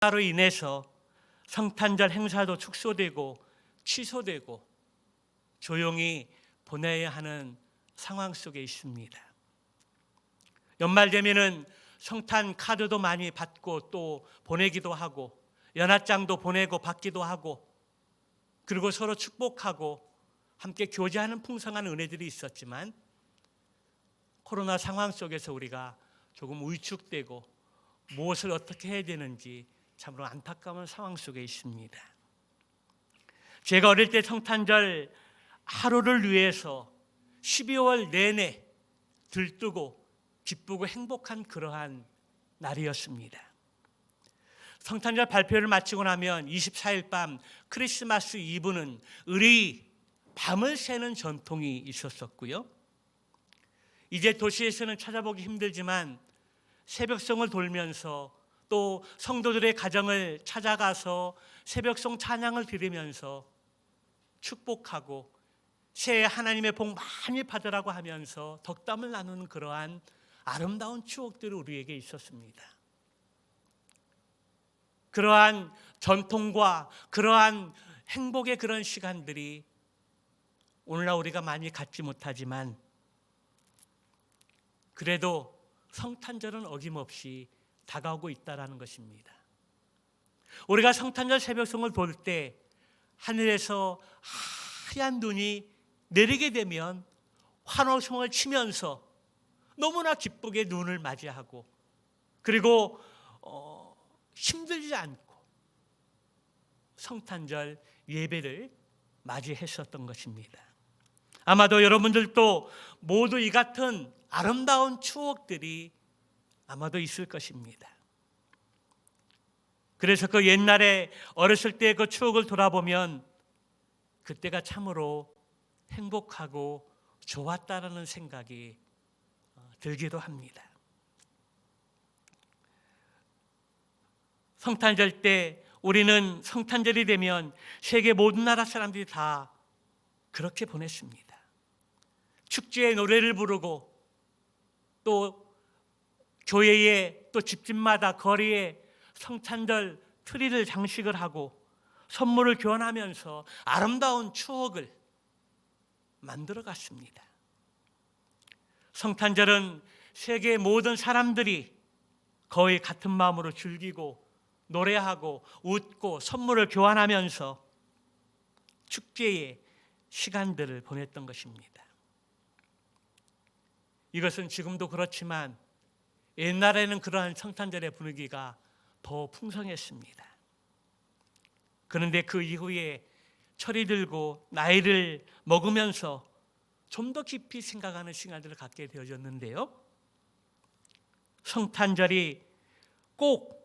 코로나로 인해서 성탄절 행사도 축소되고 취소되고 조용히 보내야 하는 상황 속에 있습니다. 연말 되면은 성탄 카드도 많이 받고 또 보내기도 하고 연합장도 보내고 받기도 하고 그리고 서로 축복하고 함께 교제하는 풍성한 은혜들이 있었지만 코로나 상황 속에서 우리가 조금 위축되고 무엇을 어떻게 해야 되는지 참으로 안타까운 상황 속에 있습니다. 제가 어릴 때 성탄절 하루를 위해서 12월 내내 들뜨고 기쁘고 행복한 그러한 날이었습니다. 성탄절 발표를 마치고 나면 24일 밤 크리스마스 이브는 의리 밤을 새는 전통이 있었었고요. 이제 도시에서는 찾아보기 힘들지만 새벽송을 돌면서 또 성도들의 가정을 찾아가서 새벽송 찬양을 드리면서 축복하고 새해 하나님의 복 많이 받으라고 하면서 덕담을 나누는 그러한 아름다운 추억들이 우리에게 있었습니다. 그러한 전통과 그러한 행복의 그런 시간들이 오늘날 우리가 많이 갖지 못하지만 그래도 성탄절은 어김없이 다가오고 있다는 것입니다. 우리가 성탄절 새벽송을 볼 때 하늘에서 하얀 눈이 내리게 되면 환호성을 치면서 너무나 기쁘게 눈을 맞이하고 그리고 힘들지 않고 성탄절 예배를 맞이했었던 것입니다. 아마도 여러분들도 모두 이 같은 아름다운 추억들이 아마도 있을 것입니다. 그래서 그 옛날에 어렸을 때 그 추억을 돌아보면 그때가 참으로 행복하고 좋았다라는 생각이 들기도 합니다. 성탄절 때 우리는 성탄절이 되면 세계 모든 나라 사람들이 다 그렇게 보냈습니다. 축제의 노래를 부르고 또 교회에 또 집집마다 거리에 성탄절 트리를 장식을 하고 선물을 교환하면서 아름다운 추억을 만들어 갔습니다. 성탄절은 세계의 모든 사람들이 거의 같은 마음으로 즐기고 노래하고 웃고 선물을 교환하면서 축제의 시간들을 보냈던 것입니다. 이것은 지금도 그렇지만 옛날에는 그러한 성탄절의 분위기가 더 풍성했습니다. 그런데 그 이후에 철이 들고 나이를 먹으면서 좀 더 깊이 생각하는 시간들을 갖게 되어졌는데요. 성탄절이 꼭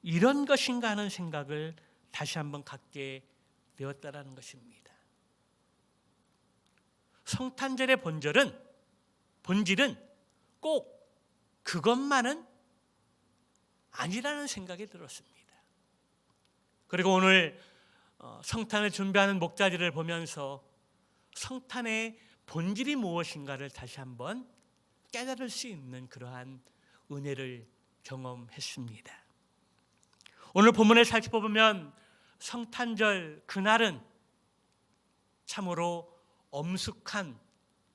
이런 것인가 하는 생각을 다시 한번 갖게 되었다라는 것입니다. 성탄절의 본질은 꼭 그것만은 아니라는 생각이 들었습니다. 그리고 오늘 성탄을 준비하는 목자들을 보면서 성탄의 본질이 무엇인가를 다시 한번 깨달을 수 있는 그러한 은혜를 경험했습니다. 오늘 본문을 살펴보면 성탄절 그날은 참으로 엄숙한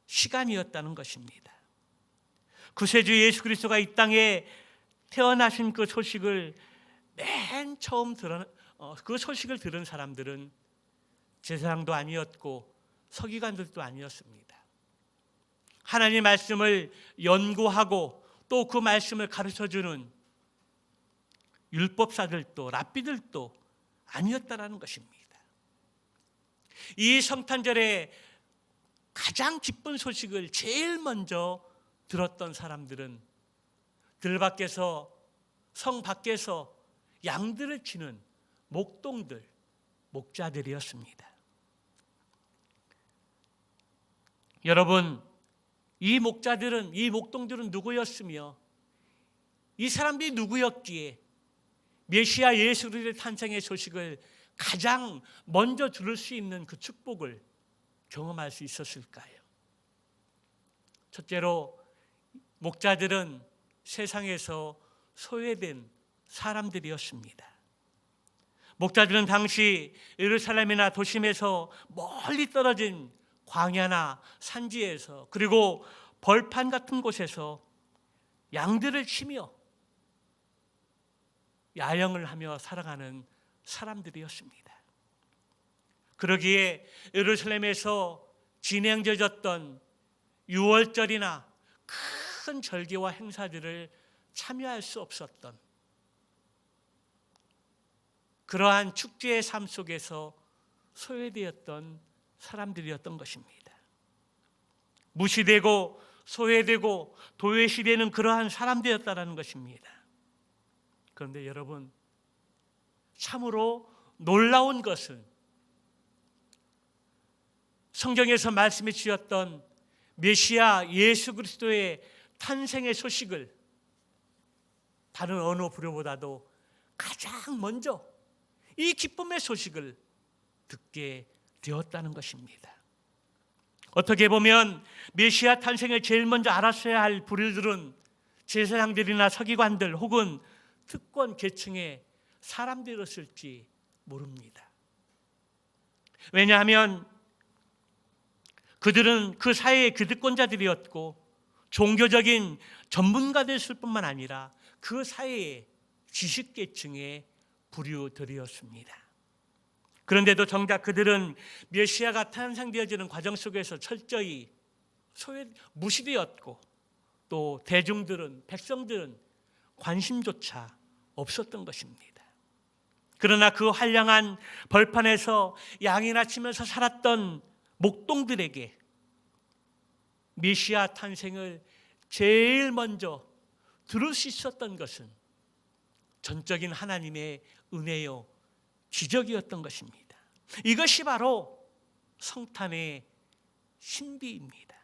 시간이었다는 것입니다. 구세주 예수 그리스도가 이 땅에 태어나신 그 소식을 맨 처음 그 소식을 들은 사람들은 제사장도 아니었고 서기관들도 아니었습니다. 하나님의 말씀을 연구하고 또 그 말씀을 가르쳐주는 율법사들도 랍비들도 아니었다라는 것입니다. 이 성탄절에 가장 기쁜 소식을 제일 먼저 들었던 사람들은 들 밖에서 성 밖에서 양들을 치는 목동들, 목자들이었습니다. 여러분, 이 목동들은 누구였으며 이 사람들이 누구였기에 메시아 예수 그리스도의 탄생의 소식을 가장 먼저 들을 수 있는 그 축복을 경험할 수 있었을까요? 첫째로 목자들은 세상에서 소외된 사람들이었습니다. 목자들은 당시 예루살렘이나 도심에서 멀리 떨어진 광야나 산지에서 그리고 벌판 같은 곳에서 양들을 치며 야영을 하며 살아가는 사람들이었습니다. 그러기에 예루살렘에서 진행되었던 유월절이나 큰 절기와 행사들을 참여할 수 없었던 그러한 축제의 삶 속에서 소외되었던 사람들이었던 것입니다. 무시되고 소외되고 도외시되는 그러한 사람들이었다는 것입니다. 그런데 여러분, 참으로 놀라운 것은 성경에서 말씀해 주셨던 메시아 예수 그리스도의 탄생의 소식을 다른 어느 부류보다도 가장 먼저 이 기쁨의 소식을 듣게 되었다는 것입니다. 어떻게 보면 메시아 탄생을 제일 먼저 알았어야 할 부류들은 제사장들이나 서기관들 혹은 특권 계층의 사람들이었을지 모릅니다. 왜냐하면 그들은 그 사회의 기득권자들이었고 종교적인 전문가들일 뿐만 아니라 그 사회의 지식계층의 부류들이었습니다. 그런데도 정작 그들은 메시아가 탄생되어지는 과정 속에서 철저히 무시되었고 또 대중들은, 백성들은 관심조차 없었던 것입니다. 그러나 그 한량한 벌판에서 양이나 치면서 살았던 목동들에게 메시아 탄생을 제일 먼저 들을 수 있었던 것은 전적인 하나님의 은혜요 기적이었던 것입니다. 이것이 바로 성탄의 신비입니다.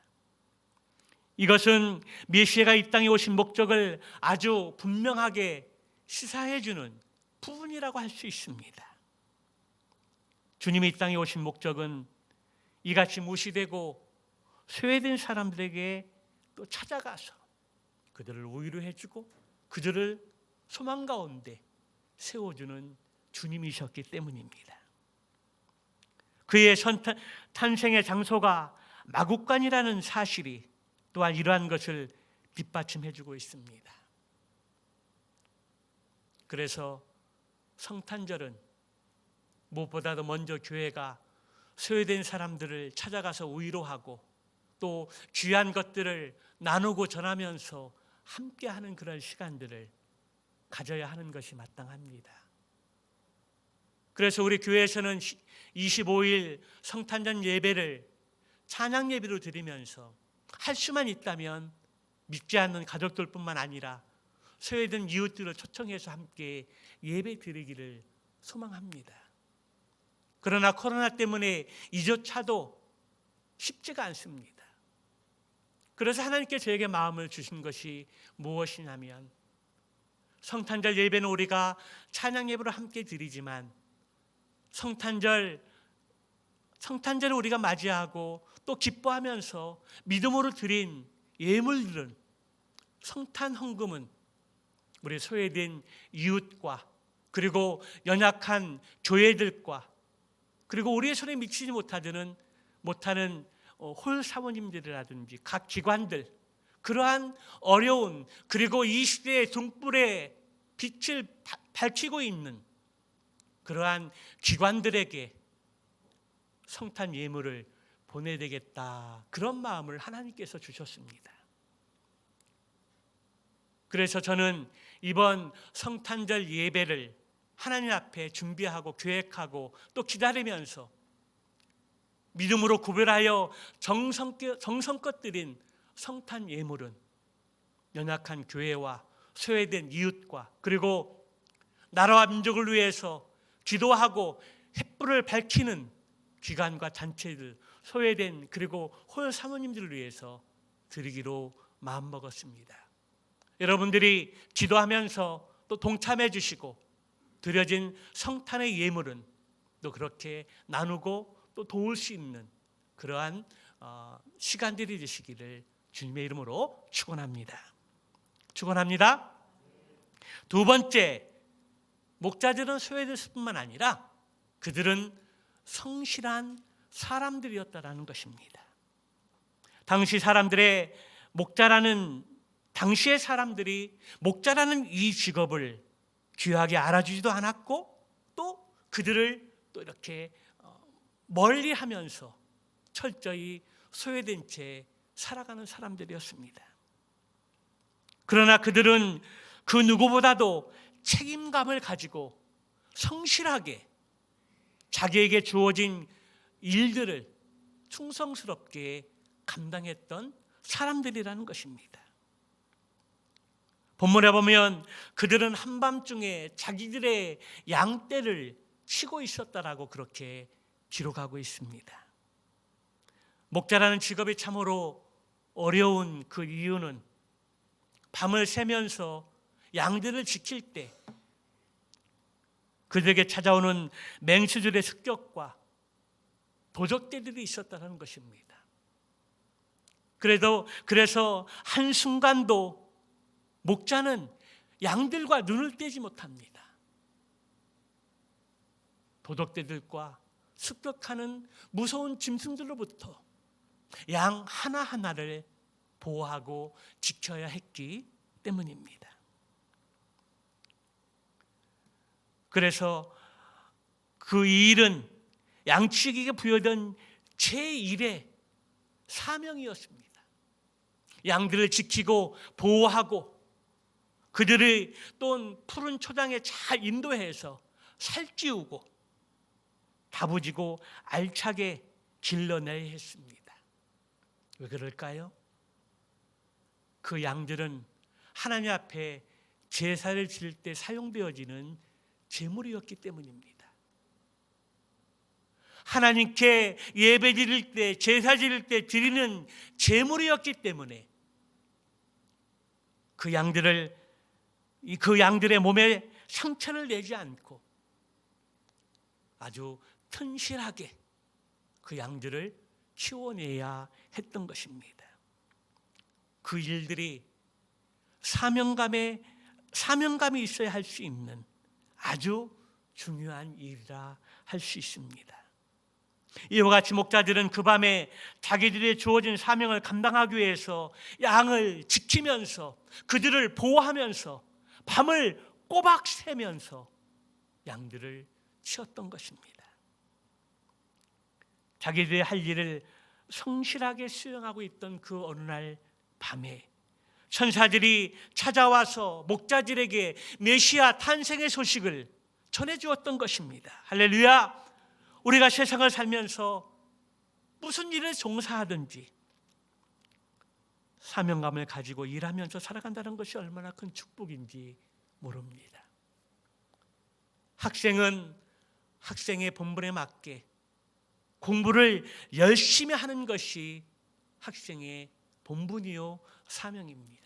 이것은 메시아가 이 땅에 오신 목적을 아주 분명하게 시사해 주는 부분이라고 할 수 있습니다. 주님이 이 땅에 오신 목적은 이같이 무시되고 소외된 사람들에게 또 찾아가서 그들을 위로해 주고 그들을 소망 가운데 세워주는 주님이셨기 때문입니다. 그의 탄생의 장소가 마국간이라는 사실이 또한 이러한 것을 뒷받침해 주고 있습니다. 그래서 성탄절은 무엇보다도 먼저 교회가 소외된 사람들을 찾아가서 위로하고 또 귀한 것들을 나누고 전하면서 함께하는 그런 시간들을 가져야 하는 것이 마땅합니다. 그래서 우리 교회에서는 25일 성탄절 예배를 찬양 예배로 드리면서 할 수만 있다면 믿지 않는 가족들뿐만 아니라 소외된 이웃들을 초청해서 함께 예배 드리기를 소망합니다. 그러나 코로나 때문에 이조차도 쉽지가 않습니다. 그래서 하나님께 저에게 마음을 주신 것이 무엇이냐면 성탄절 예배는 우리가 찬양 예배로 함께 드리지만 성탄절을 우리가 맞이하고 또 기뻐하면서 믿음으로 드린 예물들은 성탄 헌금은 우리 소외된 이웃과 그리고 연약한 교회들과 그리고 우리의 손에 미치지 못하는 홀 사모님들이라든지 각 기관들 그러한 어려운 그리고 이 시대의 등불에 빛을 밝히고 있는 그러한 기관들에게 성탄 예물을 보내야 되겠다 그런 마음을 하나님께서 주셨습니다. 그래서 저는 이번 성탄절 예배를 하나님 앞에 준비하고 계획하고 또 기다리면서 믿음으로 구별하여 정성껏 드린 성탄 예물은 연약한 교회와 소외된 이웃과 그리고 나라와 민족을 위해서 기도하고 횃불을 밝히는 기관과 단체들, 소외된 그리고 홀 사모님들을 위해서 드리기로 마음먹었습니다. 여러분들이 기도하면서 또 동참해 주시고 드려진 성탄의 예물은 또 그렇게 나누고 또 도울 수 있는 그러한 시간들이 되시기를 주님의 이름으로 축원합니다. 두 번째 목자들은 소외됐을 뿐만 아니라 그들은 성실한 사람들이었다라는 것입니다. 당시의 사람들이 목자라는 이 직업을 귀하게 알아주지도 않았고 또 그들을 또 이렇게 멀리하면서 철저히 소외된 채 살아가는 사람들이었습니다. 그러나 그들은 그 누구보다도 책임감을 가지고 성실하게 자기에게 주어진 일들을 충성스럽게 감당했던 사람들이라는 것입니다. 본문에 보면 그들은 한밤중에 자기들의 양떼를 치고 있었다라고 그렇게 기록하고 있습니다. 목자라는 직업이 참으로 어려운 그 이유는 밤을 새면서 양들을 지킬 때 그들에게 찾아오는 맹수들의 습격과 도적들이 있었다는 것입니다. 그래서 한순간도 목자는 양들과 눈을 떼지 못합니다. 도적들과 습격하는 무서운 짐승들로부터 양 하나하나를 보호하고 지켜야 했기 때문입니다. 그래서 그 일은 양치기에 부여된 제1의 사명이었습니다. 양들을 지키고 보호하고 그들을 또 푸른 초장에 잘 인도해서 살찌우고 다부지고 알차게 길러내야 했습니다. 왜 그럴까요? 그 양들은 하나님 앞에 제사를 지을 때 사용되어지는 제물이었기 때문입니다. 하나님께 예배 드릴 때, 제사 드릴 때 드리는 제물이었기 때문에 그 양들의 몸에 상처를 내지 않고 아주 튼실하게 그 양들을 키워내야 했던 것입니다. 그 일들이 사명감이 있어야 할 수 있는 아주 중요한 일이라 할 수 있습니다. 이와 같이 목자들은 그 밤에 자기들의 주어진 사명을 감당하기 위해서 양을 지키면서 그들을 보호하면서 밤을 꼬박 새면서 양들을 치었던 것입니다. 자기들의 할 일을 성실하게 수행하고 있던 그 어느 날 밤에 천사들이 찾아와서 목자들에게 메시아 탄생의 소식을 전해주었던 것입니다. 할렐루야! 우리가 세상을 살면서 무슨 일을 종사하든지 사명감을 가지고 일하면서 살아간다는 것이 얼마나 큰 축복인지 모릅니다. 학생은 학생의 본분에 맞게 공부를 열심히 하는 것이 학생의 본분이요 사명입니다.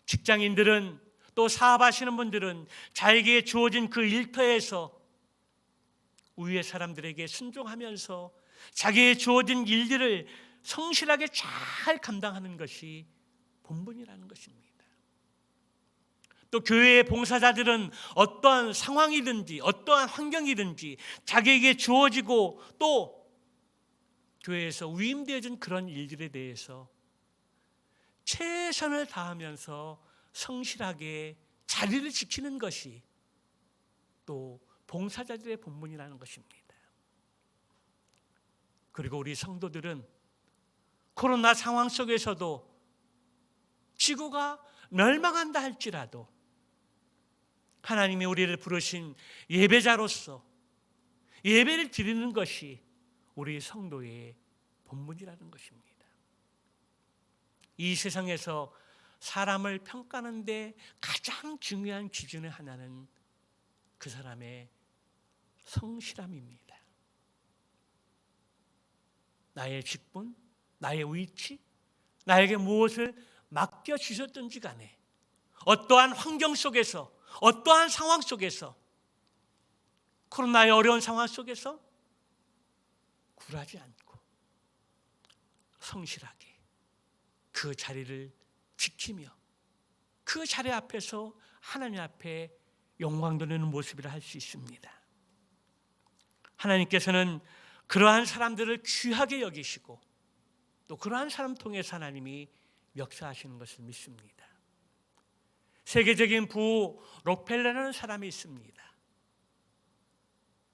직장인들은 또 사업하시는 분들은 자기에게 주어진 그 일터에서 위의 사람들에게 순종하면서 자기의 주어진 일들을 성실하게 잘 감당하는 것이 본분이라는 것입니다. 또 교회의 봉사자들은 어떠한 상황이든지 어떠한 환경이든지 자기에게 주어지고 또 교회에서 위임되어진 그런 일들에 대해서 최선을 다하면서 성실하게 자리를 지키는 것이 또 봉사자들의 본분이라는 것입니다. 그리고 우리 성도들은 코로나 상황 속에서도 지구가 멸망한다 할지라도 하나님이 우리를 부르신 예배자로서 예배를 드리는 것이 우리 성도의 본분이라는 것입니다. 이 세상에서 사람을 평가하는 데 가장 중요한 기준의 하나는 그 사람의 성실함입니다. 나의 직분, 나의 위치, 나에게 무엇을 맡겨주셨든지 간에 어떠한 환경 속에서 어떠한 상황 속에서 코로나의 어려운 상황 속에서 굴하지 않고 성실하게 그 자리를 지키며 그 자리 앞에서 하나님 앞에 영광 돌리는 모습이라 할 수 있습니다. 하나님께서는 그러한 사람들을 귀하게 여기시고 또 그러한 사람 통해서 하나님이 역사하시는 것을 믿습니다. 세계적인 부호 록펠러라는 사람이 있습니다.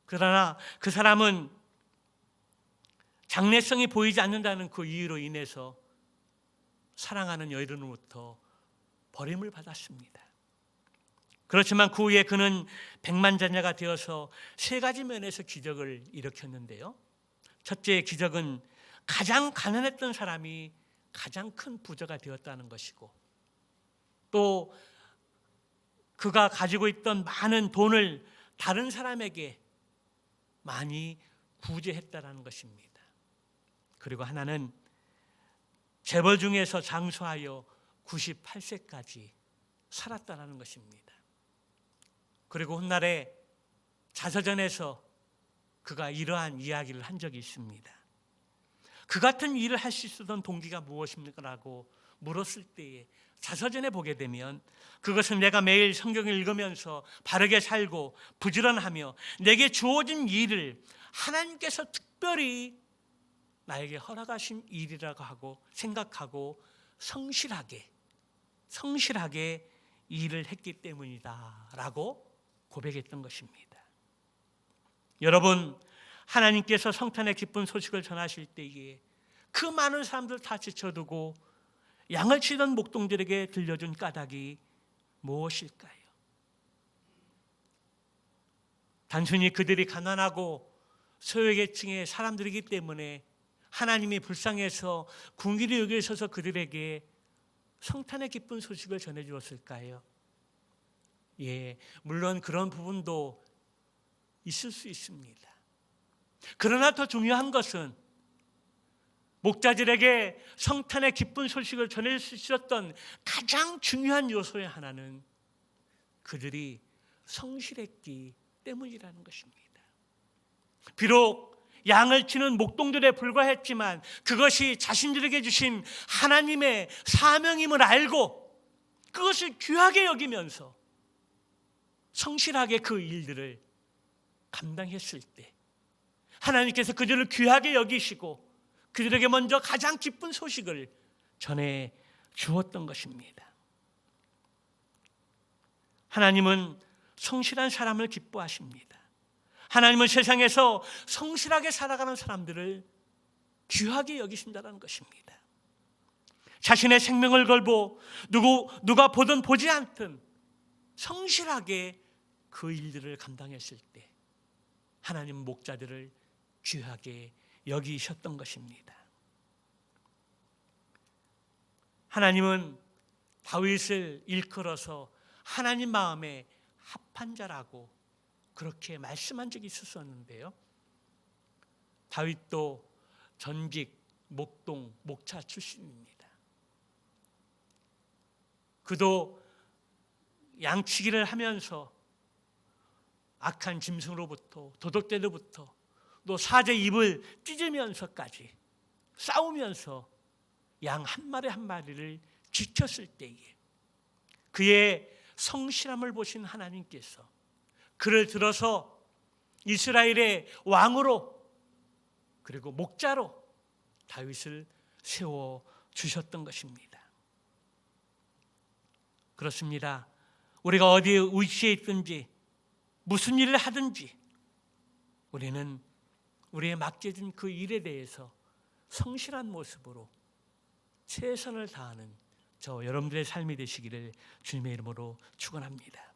그러나 그 사람은 장래성이 보이지 않는다는 그 이유로 인해서 사랑하는 여인으로부터 버림을 받았습니다. 그렇지만 그 후에 그는 백만장자가 되어서 세 가지 면에서 기적을 일으켰는데요. 첫째 기적은 가장 가난했던 사람이 가장 큰 부자가 되었다는 것이고, 또 그가 가지고 있던 많은 돈을 다른 사람에게 많이 구제했다는 것입니다. 그리고 하나는 재벌 중에서 장수하여 98세까지 살았다는 것입니다. 그리고 훗날에 자서전에서 그가 이러한 이야기를 한 적이 있습니다. 그 같은 일을 할 수 있었던 동기가 무엇입니까? 라고 물었을 때에 자서전에 보게 되면 그것은 내가 매일 성경을 읽으면서 바르게 살고 부지런하며 내게 주어진 일을 하나님께서 특별히 나에게 허락하신 일이라고 하고 생각하고 성실하게 일을 했기 때문이다 라고 고백했던 것입니다. 여러분, 하나님께서 성탄의 기쁜 소식을 전하실 때에 그 많은 사람들 다 지쳐두고 양을 치던 목동들에게 들려준 까닭이 무엇일까요? 단순히 그들이 가난하고 소외계층의 사람들이기 때문에 하나님이 불쌍해서 궁휼히 여기셔서 그들에게 성탄의 기쁜 소식을 전해주었을까요? 예, 물론 그런 부분도 있을 수 있습니다. 그러나 더 중요한 것은 목자들에게 성탄의 기쁜 소식을 전할 수 있었던 가장 중요한 요소의 하나는 그들이 성실했기 때문이라는 것입니다. 비록 양을 치는 목동들에 불과했지만 그것이 자신들에게 주신 하나님의 사명임을 알고 그것을 귀하게 여기면서 성실하게 그 일들을 감당했을 때 하나님께서 그들을 귀하게 여기시고 그들에게 먼저 가장 기쁜 소식을 전해 주었던 것입니다. 하나님은 성실한 사람을 기뻐하십니다. 하나님은 세상에서 성실하게 살아가는 사람들을 귀하게 여기신다는 것입니다. 자신의 생명을 걸고 누가 보든 보지 않든 성실하게 그 일들을 감당했을 때 하나님 목자들을 귀하게 여기셨던 것입니다. 하나님은 다윗을 일컬어서 하나님 마음에 합한 자라고 그렇게 말씀한 적이 있었는데요. 다윗도 전직 목동 목차 출신입니다. 그도 양치기를 하면서 악한 짐승으로부터 도둑들로부터 또 사제 입을 찢으면서까지 싸우면서 양 한 마리 한 마리를 지켰을 때에 그의 성실함을 보신 하나님께서 그를 들어서 이스라엘의 왕으로 그리고 목자로 다윗을 세워주셨던 것입니다. 그렇습니다. 우리가 어디에 위치에 있든지 무슨 일을 하든지 우리는 우리의 맡겨진 그 일에 대해서 성실한 모습으로 최선을 다하는 저 여러분들의 삶이 되시기를 주님의 이름으로 축원합니다.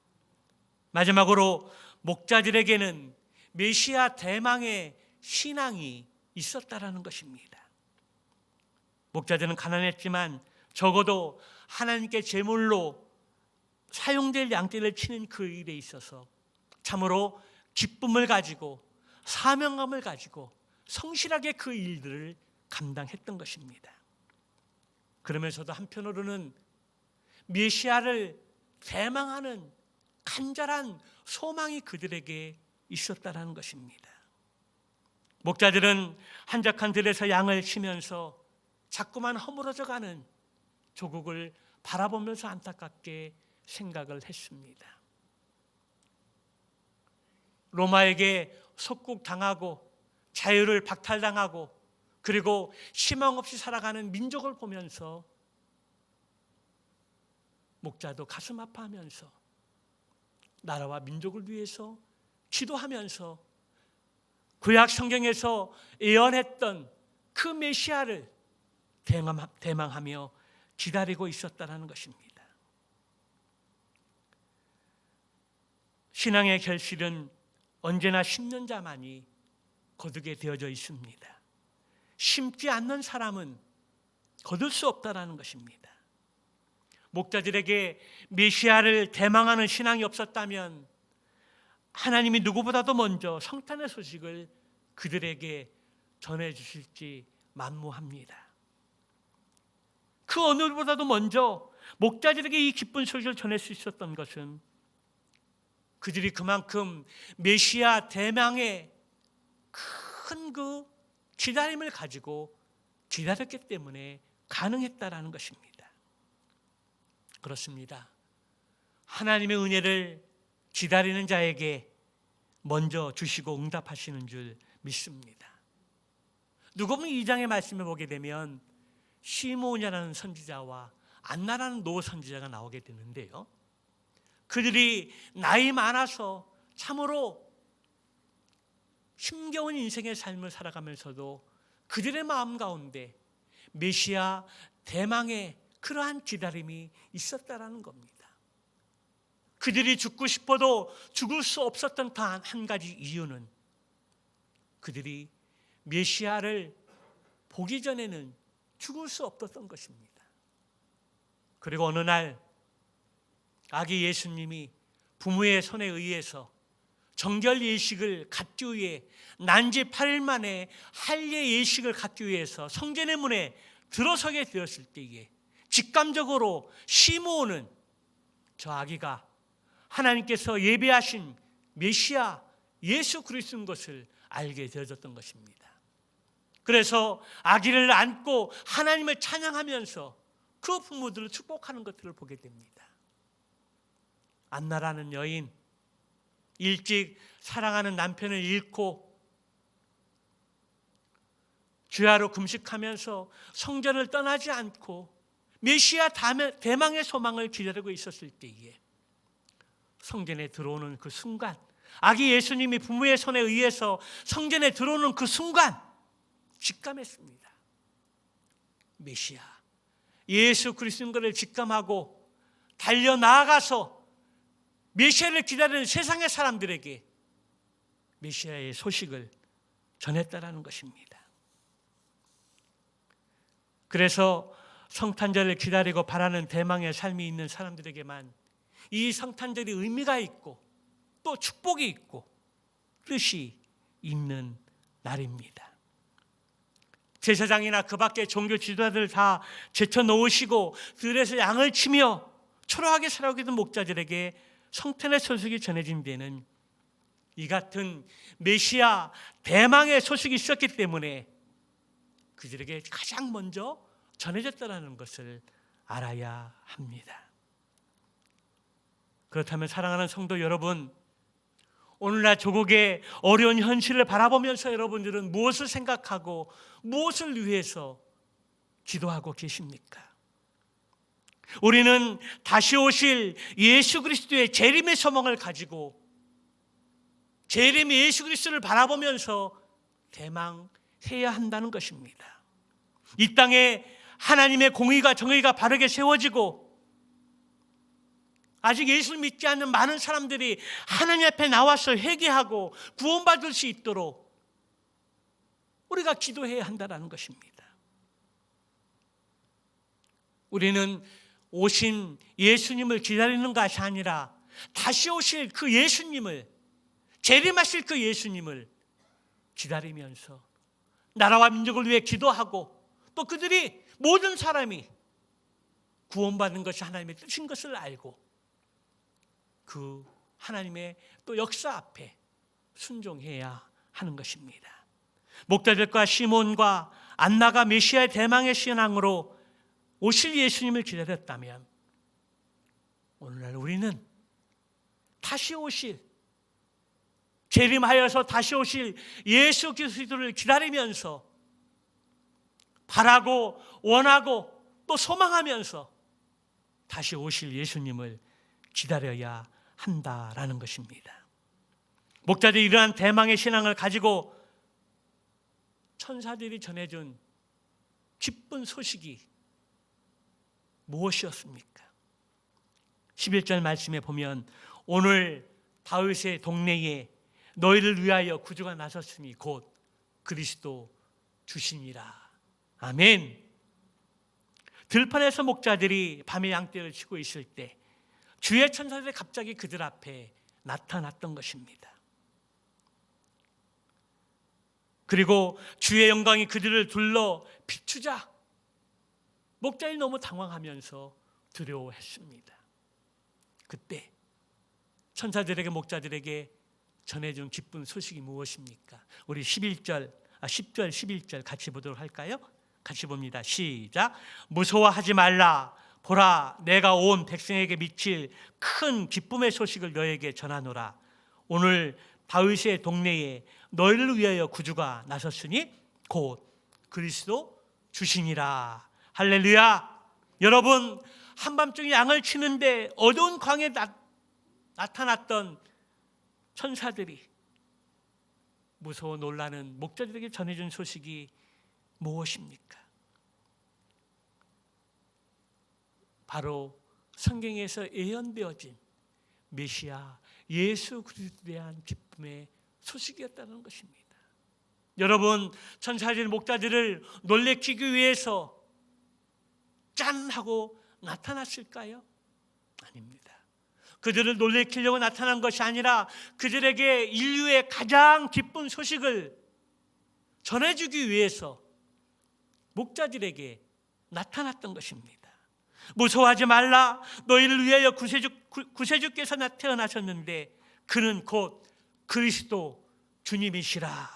마지막으로 목자들에게는 메시아 대망의 신앙이 있었다라는 것입니다. 목자들은 가난했지만 적어도 하나님께 제물로 사용될 양떼를 치는 그 일에 있어서 참으로 기쁨을 가지고 사명감을 가지고 성실하게 그 일들을 감당했던 것입니다. 그러면서도 한편으로는 메시아를 대망하는 간절한 소망이 그들에게 있었다는 것입니다. 목자들은 한적한 들에서 양을 치면서 자꾸만 허물어져가는 조국을 바라보면서 안타깝게 생각을 했습니다. 로마에게 속국당하고 자유를 박탈당하고 그리고 희망 없이 살아가는 민족을 보면서 목자도 가슴 아파하면서 나라와 민족을 위해서 기도하면서 구약 성경에서 예언했던 그 메시아를 대망하며 기다리고 있었다는 것입니다. 신앙의 결실은 언제나 심는 자만이 거두게 되어져 있습니다. 심지 않는 사람은 거둘 수 없다는 것입니다. 목자들에게 메시아를 대망하는 신앙이 없었다면 하나님이 누구보다도 먼저 성탄의 소식을 그들에게 전해주실지 만무합니다. 그 어느보다도 먼저 목자들에게 이 기쁜 소식을 전할 수 있었던 것은 그들이 그만큼 메시아 대망의 큰 그 기다림을 가지고 기다렸기 때문에 가능했다라는 것입니다. 그렇습니다. 하나님의 은혜를 기다리는 자에게 먼저 주시고 응답하시는 줄 믿습니다. 누가복음 2장의 말씀을 보게 되면 시므온이라는 선지자와 안나라는 노 선지자가 나오게 되는데요. 그들이 나이 많아서 참으로 힘겨운 인생의 삶을 살아가면서도 그들의 마음 가운데 메시아 대망의 그러한 기다림이 있었다라는 겁니다. 그들이 죽고 싶어도 죽을 수 없었던 단 한 가지 이유는 그들이 메시아를 보기 전에는 죽을 수 없었던 것입니다. 그리고 어느 날 아기 예수님이 부모의 손에 의해서 정결 예식을 갖기 위해 난지 8일 만에 할례 예식을 갖기 위해서 성전의 문에 들어서게 되었을 때에 직감적으로 시므온은 저 아기가 하나님께서 예배하신 메시아 예수 그리스도인 것을 알게 되어졌던 것입니다. 그래서 아기를 안고 하나님을 찬양하면서 그 부모들을 축복하는 것들을 보게 됩니다. 안나라는 여인, 일찍 사랑하는 남편을 잃고 주야로 금식하면서 성전을 떠나지 않고 메시아 대망의 소망을 기다리고 있었을 때에 성전에 들어오는 그 순간, 아기 예수님이 부모의 손에 의해서 성전에 들어오는 그 순간 직감했습니다. 메시아 예수 그리스도인 것을 직감하고 달려나아가서 메시아를 기다리는 세상의 사람들에게 메시아의 소식을 전했다라는 것입니다. 그래서 성탄절을 기다리고 바라는 대망의 삶이 있는 사람들에게만 이 성탄절이 의미가 있고 또 축복이 있고 뜻이 있는 날입니다. 제사장이나 그 밖의 종교 지도자들 다 제쳐놓으시고 들에서 양을 치며 초라하게 살아오게 된 목자들에게 성탄의 소식이 전해진 데는 이 같은 메시아 대망의 소식이 있었기 때문에 그들에게 가장 먼저 전해졌다는 것을 알아야 합니다. 그렇다면 사랑하는 성도 여러분, 오늘날 조국의 어려운 현실을 바라보면서 여러분들은 무엇을 생각하고 무엇을 위해서 기도하고 계십니까? 우리는 다시 오실 예수 그리스도의 재림의 소망을 가지고 재림의 예수 그리스도를 바라보면서 대망해야 한다는 것입니다. 이 땅에 하나님의 공의가 정의가 바르게 세워지고 아직 예수를 믿지 않는 많은 사람들이 하나님 앞에 나와서 회개하고 구원받을 수 있도록 우리가 기도해야 한다는 것입니다. 우리는 오신 예수님을 기다리는 것이 아니라 다시 오실 그 예수님을, 재림하실 그 예수님을 기다리면서 나라와 민족을 위해 기도하고 또 그들이 모든 사람이 구원받는 것이 하나님의 뜻인 것을 알고 그 하나님의 또 역사 앞에 순종해야 하는 것입니다. 목자들과 시몬과 안나가 메시아의 대망의 신앙으로 오실 예수님을 기다렸다면 오늘날 우리는 다시 오실 재림하여서 다시 오실 예수 그리스도를 기다리면서 바라고 원하고 또 소망하면서 다시 오실 예수님을 기다려야 한다라는 것입니다. 목자들이 이러한 대망의 신앙을 가지고 천사들이 전해준 기쁜 소식이 무엇이었습니까? 11절 말씀에 보면 오늘 다윗의 동네에 너희를 위하여 구주가 나섰으니 곧 그리스도 주시니라. 아멘. 들판에서 목자들이 밤에 양떼를 치고 있을 때 주의 천사들이 갑자기 그들 앞에 나타났던 것입니다. 그리고 주의 영광이 그들을 둘러 비추자 목자들이 너무 당황하면서 두려워했습니다. 그때 천사들에게 목자들에게 전해준 기쁜 소식이 무엇입니까? 우리 10절 11절 같이 보도록 할까요? 같이 봅니다. 시작. 무서워하지 말라. 보라, 내가 온 백성에게 미칠 큰 기쁨의 소식을 너에게 전하노라. 오늘 다윗의 동네에 너희를 위하여 구주가 나섰으니 곧 그리스도 주시니라. 할렐루야. 여러분, 한밤중에 양을 치는데 어두운 광에 나타났던 천사들이 무서워 놀라는 목자들에게 전해준 소식이 무엇입니까? 바로 성경에서 예언되어진 메시아 예수 그리스도에 대한 기쁨의 소식이었다는 것입니다. 여러분, 천사들 목자들을 놀래키기 위해서 짠 하고 나타났을까요? 아닙니다. 그들을 놀래키려고 나타난 것이 아니라 그들에게 인류의 가장 기쁜 소식을 전해주기 위해서 목자들에게 나타났던 것입니다. 무서워하지 말라. 너희를 위하여 구세주께서 태어나셨는데 그는 곧 그리스도 주님이시라.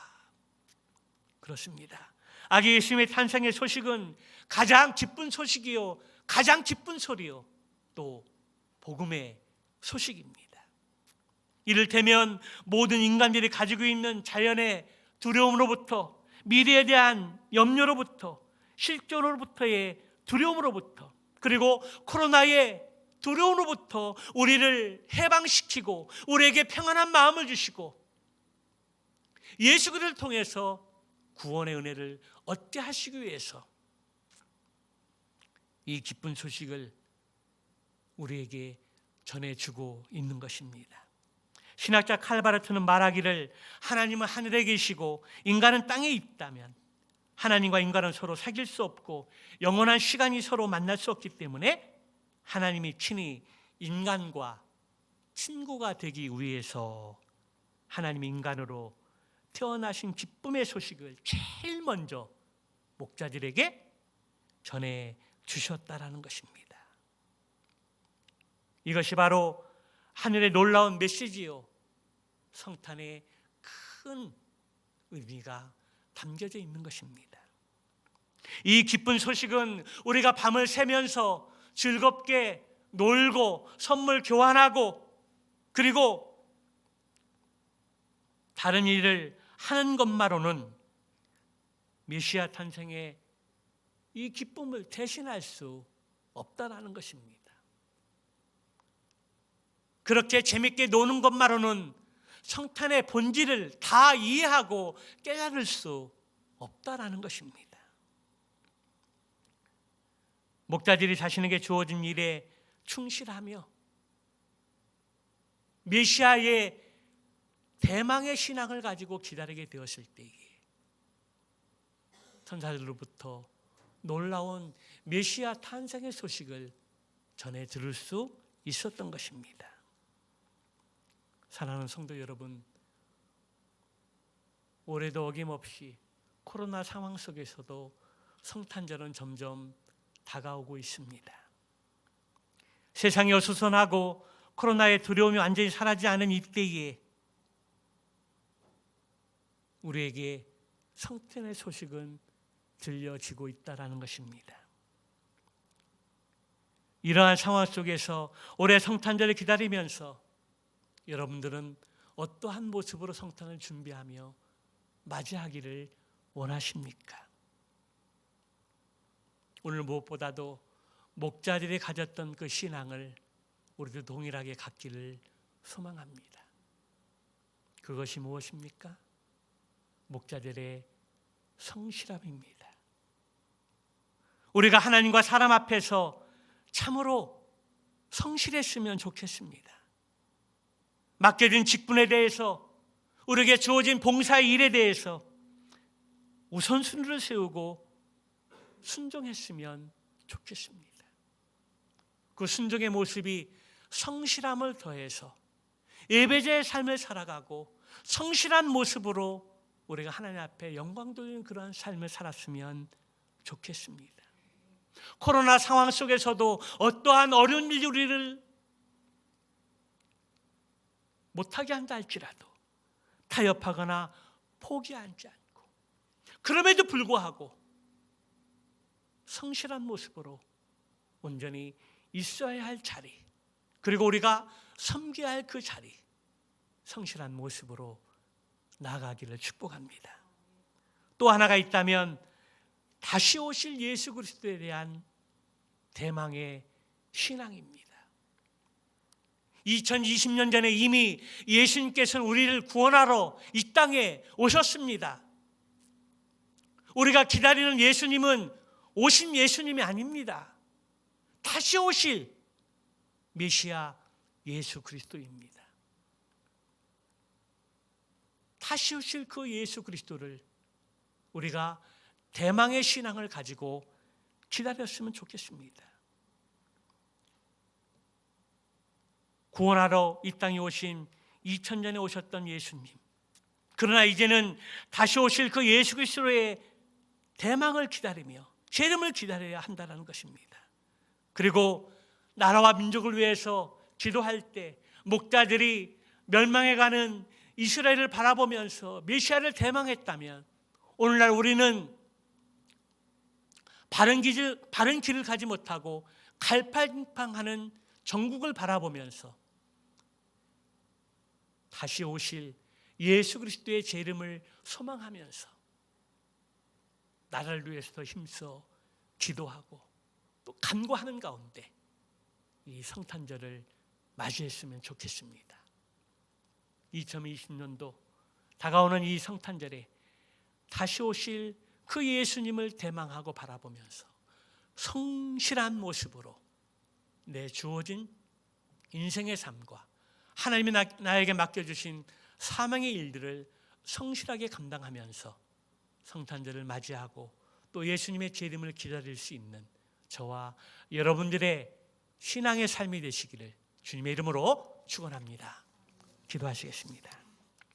그렇습니다. 아기 예수님의 탄생의 소식은 가장 기쁜 소식이요, 가장 기쁜 소리요, 또 복음의 소식입니다. 이를테면 모든 인간들이 가지고 있는 자연의 두려움으로부터, 미래에 대한 염려로부터, 실존으로부터의 두려움으로부터, 그리고 코로나의 두려움으로부터 우리를 해방시키고 우리에게 평안한 마음을 주시고 예수 그리스도를 통해서 구원의 은혜를 얻게 하시기 위해서 이 기쁜 소식을 우리에게 전해주고 있는 것입니다. 신학자 칼바르트는 말하기를 하나님은 하늘에 계시고 인간은 땅에 있다면 하나님과 인간은 서로 사귈 수 없고 영원한 시간이 서로 만날 수 없기 때문에 하나님이 친히 인간과 친구가 되기 위해서 하나님이 인간으로 태어나신 기쁨의 소식을 제일 먼저 목자들에게 전해 주셨다라는 것입니다. 이것이 바로 하늘의 놀라운 메시지요, 성탄의 큰 의미가 담겨져 있는 것입니다. 이 기쁜 소식은 우리가 밤을 새면서 즐겁게 놀고 선물 교환하고 그리고 다른 일을 하는 것만으로는 메시아 탄생의 이 기쁨을 대신할 수 없다라는 것입니다. 그렇게 재밌게 노는 것만으로는 성탄의 본질을 다 이해하고 깨달을 수 없다라는 것입니다. 목자들이 자신에게 주어진 일에 충실하며 메시아의 대망의 신앙을 가지고 기다리게 되었을 때에 천사들로부터 놀라운 메시아 탄생의 소식을 전해 들을 수 있었던 것입니다. 사랑하는 성도 여러분, 올해도 어김없이 코로나 상황 속에서도 성탄절은 점점 다가오고 있습니다. 세상이 어수선하고 코로나의 두려움이 완전히 사라지지 않은 이때에 우리에게 성탄의 소식은 들려지고 있다는 것입니다. 이러한 상황 속에서 올해 성탄절을 기다리면서 여러분들은 어떠한 모습으로 성탄을 준비하며 맞이하기를 원하십니까? 오늘 무엇보다도 목자들이 가졌던 그 신앙을 우리도 동일하게 갖기를 소망합니다. 그것이 무엇입니까? 목자들의 성실함입니다. 우리가 하나님과 사람 앞에서 참으로 성실했으면 좋겠습니다. 맡겨진 직분에 대해서, 우리에게 주어진 봉사의 일에 대해서 우선순위를 세우고 순종했으면 좋겠습니다. 그 순종의 모습이 성실함을 더해서 예배자의 삶을 살아가고 성실한 모습으로 우리가 하나님 앞에 영광 돌리는 그러한 삶을 살았으면 좋겠습니다. 코로나 상황 속에서도 어떠한 어려운 일이 우리를 못하게 한다 할지라도 타협하거나 포기하지 않고, 그럼에도 불구하고 성실한 모습으로 온전히 있어야 할 자리, 그리고 우리가 섬겨야 할 그 자리, 성실한 모습으로 나아가기를 축복합니다. 또 하나가 있다면 다시 오실 예수 그리스도에 대한 대망의 신앙입니다. 2020년 전에 이미 예수님께서는 우리를 구원하러 이 땅에 오셨습니다. 우리가 기다리는 예수님은 오신 예수님이 아닙니다. 다시 오실 메시아 예수 그리스도입니다. 다시 오실 그 예수 그리스도를 우리가 대망의 신앙을 가지고 기다렸으면 좋겠습니다. 구원하러 이 땅에 오신 2000년에 오셨던 예수님, 그러나 이제는 다시 오실 그 예수 그리스도의 대망을 기다리며 재림을 기다려야 한다는 것입니다. 그리고 나라와 민족을 위해서 기도할 때 목자들이 멸망해가는 이스라엘을 바라보면서 메시아를 대망했다면, 오늘날 우리는 바른 길을 가지 못하고 갈팡질팡하는 전국을 바라보면서 다시 오실 예수 그리스도의 재림을 소망하면서 나라를 위해서 힘써 기도하고 또 간구하는 가운데 이 성탄절을 맞이했으면 좋겠습니다. 2020년도 다가오는 이 성탄절에 다시 오실 그 예수님을 대망하고 바라보면서 성실한 모습으로 내 주어진 인생의 삶과 하나님이 나에게 맡겨주신 사명의 일들을 성실하게 감당하면서 성탄절을 맞이하고 또 예수님의 재림을 기다릴 수 있는 저와 여러분들의 신앙의 삶이 되시기를 주님의 이름으로 축원합니다. 기도하시겠습니다.